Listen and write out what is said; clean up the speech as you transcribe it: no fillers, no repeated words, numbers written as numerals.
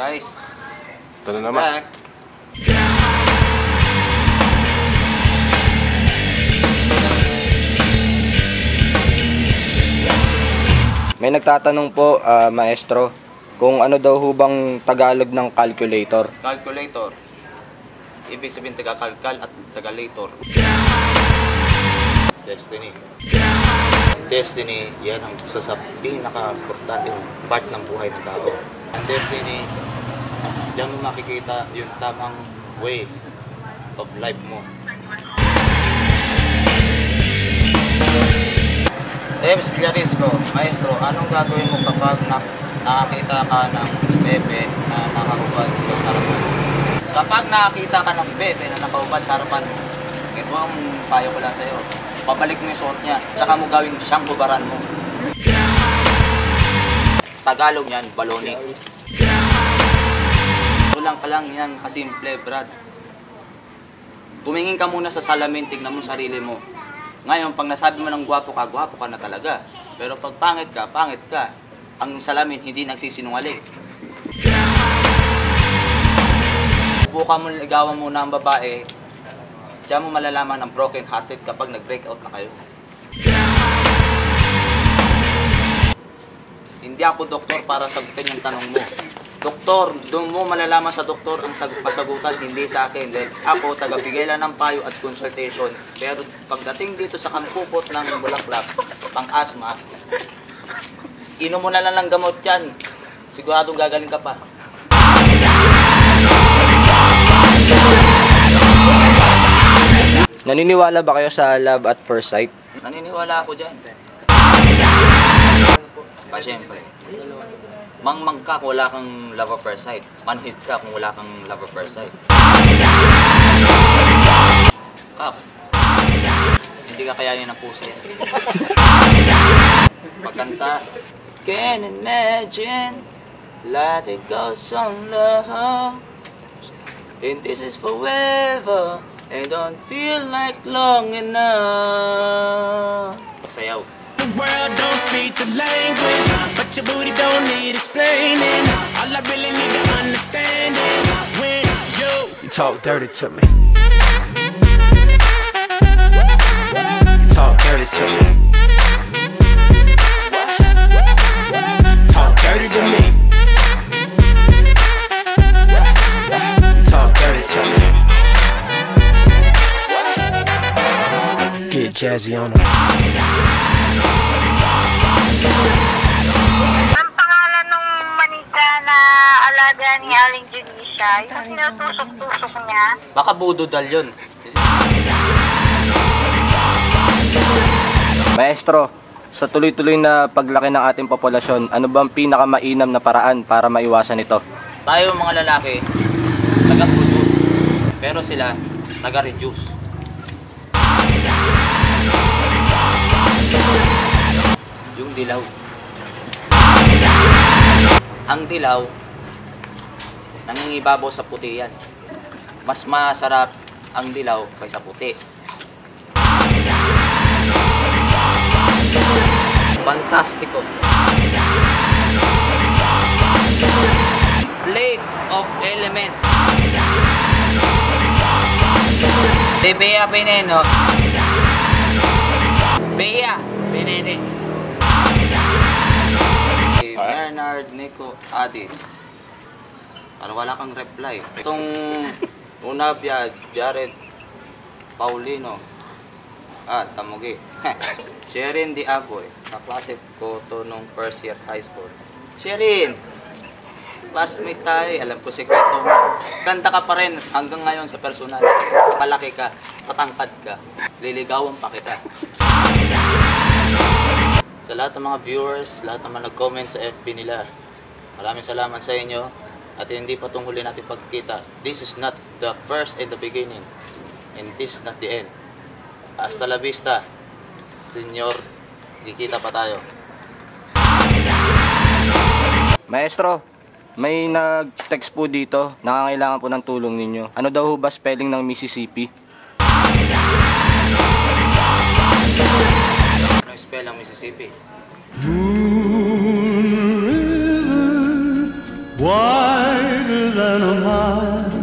guys. Ito na naman. Back. May nagtatanong po, maestro, kung ano daw hubang Tagalog ng calculator. Calculator. Ibig sabihin taga-calcal at taga-lator. Destiny. Destiny, yan ang isa sa pinaka-importanteng part ng buhay ng tao. Ang destiny, diyan mo makikita yung tamang way of life mo. Ems Villarisco, maestro, anong gagawin mo kapag nakakita ka ng bebe na nakahubad sa harapan? Kapag nakakita ka ng bebe na nakahubad sa harapan mo, ito ang payo ko lang sa'yo. Pabalik mo yung suot niya, tsaka mo gawin siyang hubaran mo. Tagalog yan, baloni. Kulang ka lang yan, kasimple, Brad. Tumingin ka muna sa salamin, tignan mo sarili mo. Ngayon, pag nasabi mo ng gwapo ka na talaga. Pero pag pangit ka. Ang salamin hindi nagsisinungaling. Buka mo, ligawan mo na ang babae, diyan mo malalaman ang broken hearted kapag nag-break out na kayo. Hindi ako doktor para sagutin yung tanong mo. Doktor, doon mo malalaman sa doktor ang pasagutan, hindi sa akin. Dahil ako, tagabigay lang ng payo at consultation. Pero pagdating dito sa kampupot ng bulaklak, pang-asma, inom mo na lang ng gamot yan. Siguradong gagaling ka pa. Naniniwala ba kayo sa love at first sight? Naniniwala ako dyan. Siyempre. Mangmang ka kung wala kang love at first sight. Manhid ka kung wala kang love at first sight. Kak, hindi ka kayanin ng puso. Pagkanta, can imagine life it goes on love, and this is forever. I don't feel like long enough. Sayaw. The world don't speak the language, but your booty don't need explaining. All I really need to understand is when you talk dirty to me. Talk dirty to me. Talk dirty to me. Talk dirty to me. Get jazzy on them. Ang pangalan ng manika na alaga ni Aling Junisha, yung sinutusok-tusok niya. Baka budodal yun. Maestro, sa tuloy-tuloy na paglaki ng ating populasyon, ano ba ang pinakamainam na paraan para maiwasan ito? Tayo mga lalaki, taga-produce. Pero sila, taga-reduce. Yung dilaw. Ang dilaw, nangingibabaw sa puti yan. Mas masarap ang dilaw kaysa puti. Fantastico. Blade of Element. De Bea Veneno. Bea Veneno. Bernard Nico Adis. Para wala kang reply. Itong una Jared Paulino. Tamugi. Sherin Di Aboy. Kaklase ko to nung first year high school. Sherin! Classmate tayo. Alam ko sekreto mo. Ganda ka pa rin hanggang ngayon sa personal. Palaki ka. Tatangkad ka. Liligawan pa kita. Sa lahat ng mga viewers, lahat ng mga nag-comment sa FB nila, maraming salamat sa inyo. At hindi pa itong huli natin pagkita. This is not the first and the beginning. And this is not the end. Hasta la vista, senyor. Kikita pa tayo. Maestro, may nag-text po dito. Nangangailangan po ng tulong ninyo. Ano daw ba spelling ng Mississippi? Ano spell ang Mississippi? Moon River, why heart